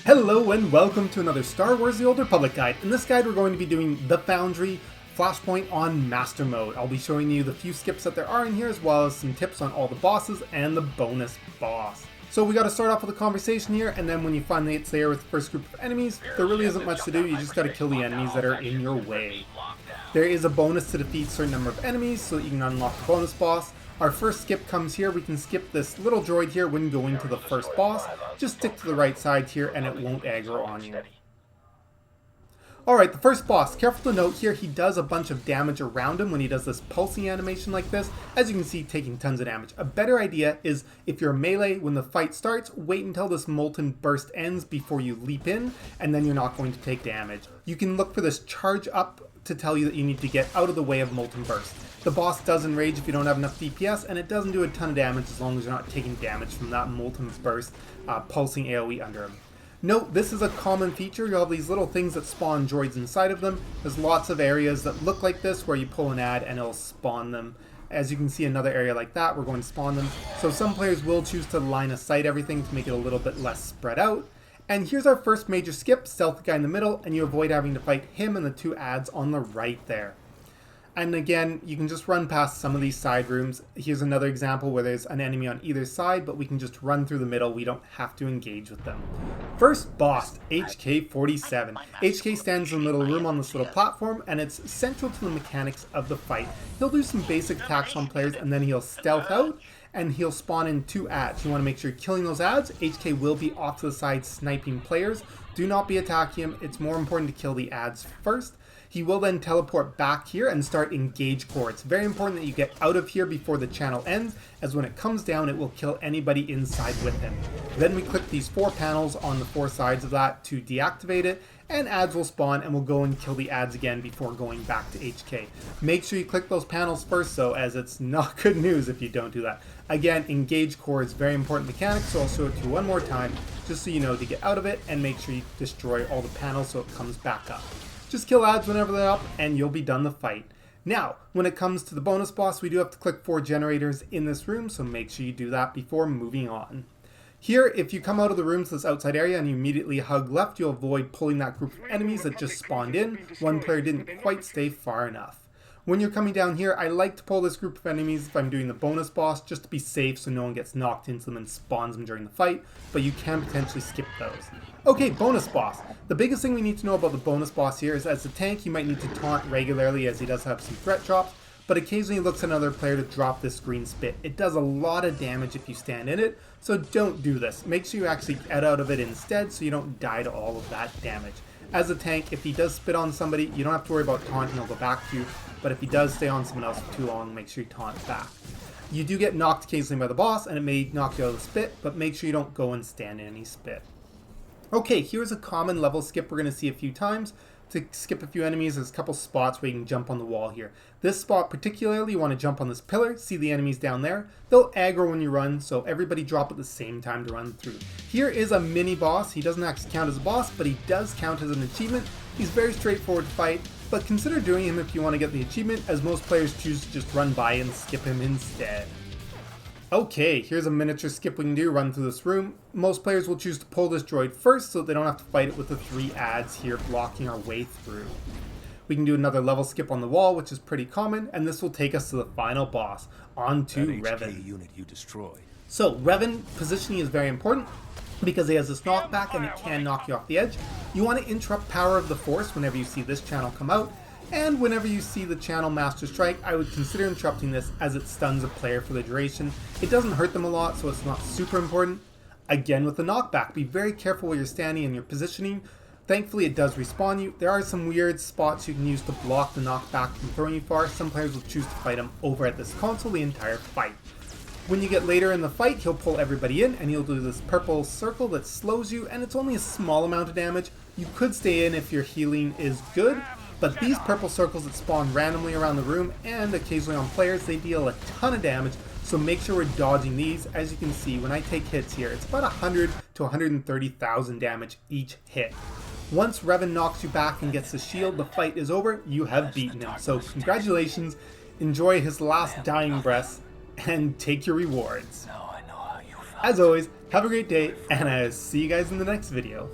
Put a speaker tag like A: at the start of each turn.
A: Hello and welcome to another Star Wars The Old Republic guide. In this guide we're going to be doing the Foundry Flashpoint on Master Mode. I'll be showing you the few skips that there are in here as well as some tips on all the bosses and the bonus boss. So we got to start off with a conversation here, and then when you finally hit there with the first group of enemies, there really isn't much to do, you just got to kill the enemies that are in your way. There is a bonus to defeat a certain number of enemies so that you can unlock the bonus boss. Our first skip comes here. We can skip this little droid here when going to the first boss. Just stick to the right side here and it won't aggro on you. Alright, the first boss. Careful to note here, he does a bunch of damage around him when he does this pulsing animation like this. As you can see, taking tons of damage. A better idea is, if you're melee, when the fight starts, wait until this molten burst ends before you leap in, and then you're not going to take damage. You can look for this charge up to tell you that you need to get out of the way of molten burst. The boss does enrage if you don't have enough DPS, and it doesn't do a ton of damage as long as you're not taking damage from that molten burst pulsing AoE under him. Note, this is a common feature. You'll have these little things that spawn droids inside of them. There's lots of areas that look like this where you pull an ad and it'll spawn them. As you can see, another area like that, we're going to spawn them. So some players will choose to line of sight everything to make it a little bit less spread out. And here's our first major skip, stealth guy in the middle, and you avoid having to fight him and the two ads on the right there. And again, you can just run past some of these side rooms. Here's another example where there's an enemy on either side, but we can just run through the middle. We don't have to engage with them. First boss, HK-47. HK stands in the middle room on this little platform, and it's central to the mechanics of the fight. He'll do some basic attacks on players, and then he'll stealth out, and he'll spawn in two ads. You want to make sure you're killing those ads. HK will be off to the side sniping players. Do not be attacking him. It's more important to kill the ads first. He will then teleport back here and start engage core. It's very important that you get out of here before the channel ends, as when it comes down it will kill anybody inside with him. Then we click these four panels on the four sides of that to deactivate it, and ads will spawn and we'll go and kill the ads again before going back to HK. Make sure you click those panels first though, as it's not good news if you don't do that. Again, engage core is very important mechanic, so I'll show it to you one more time just so you know to get out of it, and make sure you destroy all the panels so it comes back up. Just kill ads whenever they're up and you'll be done the fight. Now, when it comes to the bonus boss, we do have to click 4 generators in this room, so make sure you do that before moving on. Here, if you come out of the room to this outside area and you immediately hug left, you'll avoid pulling that group of enemies that just spawned in. One player didn't quite stay far enough. When you're coming down here, I like to pull this group of enemies if I'm doing the bonus boss, just to be safe so no one gets knocked into them and spawns them during the fight, but you can potentially skip those. Okay, bonus boss. The biggest thing we need to know about the bonus boss here is, as a tank, you might need to taunt regularly as he does have some threat drops, but occasionally he looks at another player to drop this green spit. It does a lot of damage if you stand in it, so don't do this. Make sure you actually get out of it instead so you don't die to all of that damage. As a tank, if he does spit on somebody, you don't have to worry about taunting, he'll go back to you, but if he does stay on someone else for too long, make sure you taunt back. You do get knocked occasionally by the boss, and it may knock you out of the spit, but make sure you don't go and stand in any spit. Okay, here's a common level skip we're going to see a few times. To skip a few enemies, there's a couple spots where you can jump on the wall here. This spot particularly, you want to jump on this pillar, see the enemies down there. They'll aggro when you run, so everybody drop at the same time to run through. Here is a mini boss. He doesn't actually count as a boss, but he does count as an achievement. He's very straightforward to fight, but consider doing him if you want to get the achievement, as most players choose to just run by and skip him instead. Okay, here's a miniature skip we can do, run through this room. Most players will choose to pull this droid first so they don't have to fight it with the 3 ads here blocking our way through. We can do another level skip on the wall, which is pretty common, and this will take us to the final boss, on to Revan.
B: Unit you destroyed.
A: So, Revan positioning is very important because he has this knockback and it can knock you off the edge. You want to interrupt Power of the Force whenever you see this channel come out. And whenever you see the channel Master Strike, I would consider interrupting this as it stuns a player for the duration. It doesn't hurt them a lot, so it's not super important. Again with the knockback, be very careful where you're standing and your positioning. Thankfully it does respawn you. There are some weird spots you can use to block the knockback from throwing you far. Some players will choose to fight him over at this console the entire fight. When you get later in the fight, he'll pull everybody in and he'll do this purple circle that slows you, and it's only a small amount of damage. You could stay in if your healing is good, but these purple circles that spawn randomly around the room and occasionally on players, they deal a ton of damage, so make sure we're dodging these. As you can see, when I take hits here, it's about 100 to 130,000 damage each hit. Once Revan knocks you back and gets the shield, the fight is over. You have beaten him, so congratulations, enjoy his last dying breaths, and take your rewards.
B: Now I know how you felt.
A: As always, have a great day, and I'll see you guys in the next video.